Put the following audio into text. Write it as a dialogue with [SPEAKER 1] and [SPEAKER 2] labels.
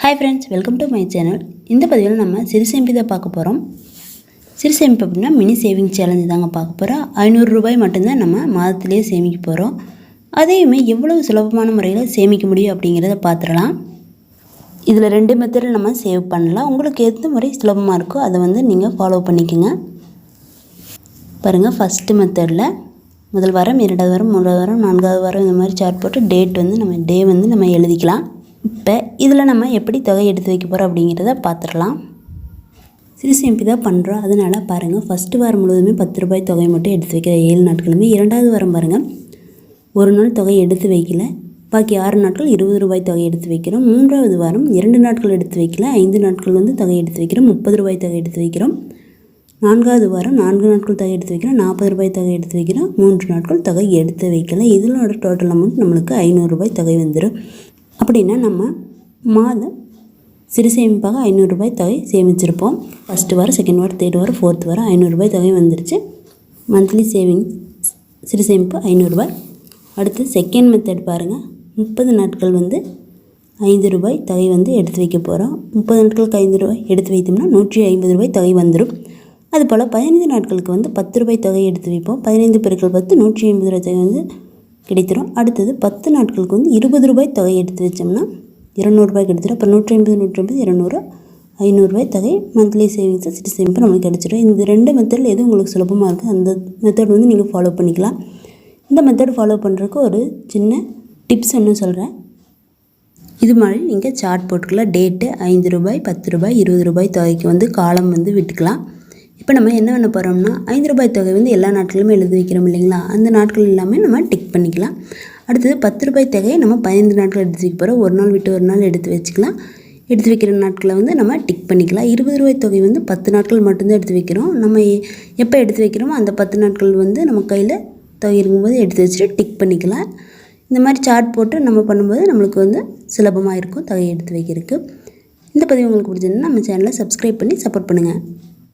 [SPEAKER 1] Hi friends, welcome to my channel. இந்த பதிவில் நம்ம சிறுசேமிப்பு தான் பார்க்க போகிறோம். சிறுசேமிப்பு அப்படின்னா மினி சேவிங் சேலஞ்சு தாங்க பார்க்க போகிறோம். 500 ரூபாய் மட்டும்தான் நம்ம மாதத்திலேயே சேமிக்க போகிறோம். அதையுமே எவ்வளவு சுலபமான முறையில் சேமிக்க முடியும் அப்படிங்கிறத பார்த்துடலாம். இதில் 2 மெத்தடில் நம்ம சேவ் பண்ணலாம். உங்களுக்கு எந்த முறை சுலபமாக இருக்கோ அதை நீங்கள் ஃபாலோ பண்ணிக்கோங்க. பாருங்கள், ஃபஸ்ட்டு மெத்தடில் முதல் வாரம், 2வது வாரம், 3வது வாரம், 4வது வாரம் இந்த மாதிரி சார்ட் போட்டு டேட் நம்ம எழுதிக்கலாம். இப்போ இதில் நம்ம எப்படி தொகை எடுத்து வைக்க போகிறோம் அப்படிங்கிறத பார்த்துடலாம். சிறுசேமிப்பு தான் பண்ணுறோம், அதனால் பாருங்கள், ஃபஸ்ட்டு வாரம் முழுவதுமே 10 ரூபாய் தொகை மட்டும் எடுத்து வைக்கிற 7 நாட்களுமே. 2வது வாரம் பாருங்கள், ஒரு நாள் தொகை எடுத்து வைக்கல, பாக்கி 6 நாட்கள் 20 ரூபாய் தொகை எடுத்து வைக்கிறோம். 3வது வாரம் 2 நாட்கள் எடுத்து வைக்கல, 5 நாட்கள் தொகை எடுத்து வைக்கிறோம், 30 ரூபாய் தொகை எடுத்து வைக்கிறோம். 4வது வாரம் 4 நாட்கள் தொகை எடுத்து வைக்கிறோம், 40 ரூபாய் தொகை எடுத்து வைக்கிறோம். 3 நாட்கள் தொகை எடுத்து வைக்கல. இதனோட டோட்டல் அமௌண்ட் நம்மளுக்கு 500 ரூபாய் தொகை வந்துடும். அப்படின்னா நம்ம மாதம் சிறுசேமிப்பாக 500 ரூபாய் தொகை சேமிச்சிருப்போம். ஃபஸ்ட்டு வாரம், செகண்ட் வாரம், தேர்ட் வாரம், ஃபோர்த் வாரம் 500 ரூபாய் தொகை வந்துருச்சு. மந்த்லி சேவிங் சிறுசேமிப்பு 500 ரூபாய். அடுத்து செகண்ட் மெத்தட் பாருங்கள், 30 நாட்கள் 5 ரூபாய் தொகை எடுத்து வைக்க போகிறோம். 30 நாட்களுக்கு 5 ரூபாய் எடுத்து வைத்தோம்னா 150 ரூபாய் தொகை வந்துடும். அதுபோல் 15 நாட்களுக்கு 10 ரூபாய் தொகை எடுத்து வைப்போம். 15 × 10 150 ரூபாய் தொகை கிடைத்திரும். அடுத்தது 10 நாட்களுக்கு 20 ரூபாய் தொகை எடுத்து வச்சோம்னா 200 ரூபாய் கிடைச்சிடும். அப்போ 150, 200, 500 ரூபாய் தொகை மந்த்லி சேவிங்ஸு சிறுசேமிப்பு நம்மளுக்கு கிடச்சிடும். இந்த 2 மெத்தடில் எது உங்களுக்கு சுலபமாக இருக்குது அந்த மெத்தட் நீங்கள் ஃபாலோ பண்ணிக்கலாம். இந்த மெத்தட் ஃபாலோ பண்ணுறதுக்கு ஒரு சின்ன டிப்ஸ் ஒன்று சொல்கிறேன். இது மாதிரி நீங்கள் சார்ட் போட்டுக்கலாம். டேட்டு 5 ரூபாய், 10 ரூபாய், 20 ரூபாய் தொகைக்கு காலம் விட்டுக்கலாம். இப்போ நம்ம என்ன பண்ண போகிறோம்னா, 5 ரூபாய் தொகை எல்லா நாட்களுமே எழுதி வைக்கிறோம் இல்லைங்களா, அந்த நாட்கள் எல்லாமே நம்ம டிக் பண்ணிக்கலாம். அடுத்தது 10 ரூபாய் தொகையை நம்ம 15 நாட்கள் எடுத்து வைக்க போகிறோம். ஒரு நாள் விட்டு ஒரு நாள் எடுத்து வச்சுக்கலாம். எடுத்து வைக்கிற நாட்களை நம்ம டிக் பண்ணிக்கலாம். 20 ரூபாய் தொகை 10 நாட்கள் மட்டும்தான் எடுத்து வைக்கிறோம். நம்ம எப்போ எடுத்து வைக்கிறோமோ அந்த 10 நாட்கள் நம்ம கையில் தொகை இருக்கும்போது எடுத்து வச்சுட்டு டிக் பண்ணிக்கலாம். இந்த மாதிரி சார்ட் போட்டு நம்ம பண்ணும்போது நம்மளுக்கு சுலபமாக இருக்கும் தொகை எடுத்து வைக்கிறதுக்கு. இந்த பதிவு உங்களுக்கு பிடிச்சிருந்தா நம்ம சேனலை சப்ஸ்கிரைப் பண்ணி சப்போர்ட் பண்ணுங்கள்.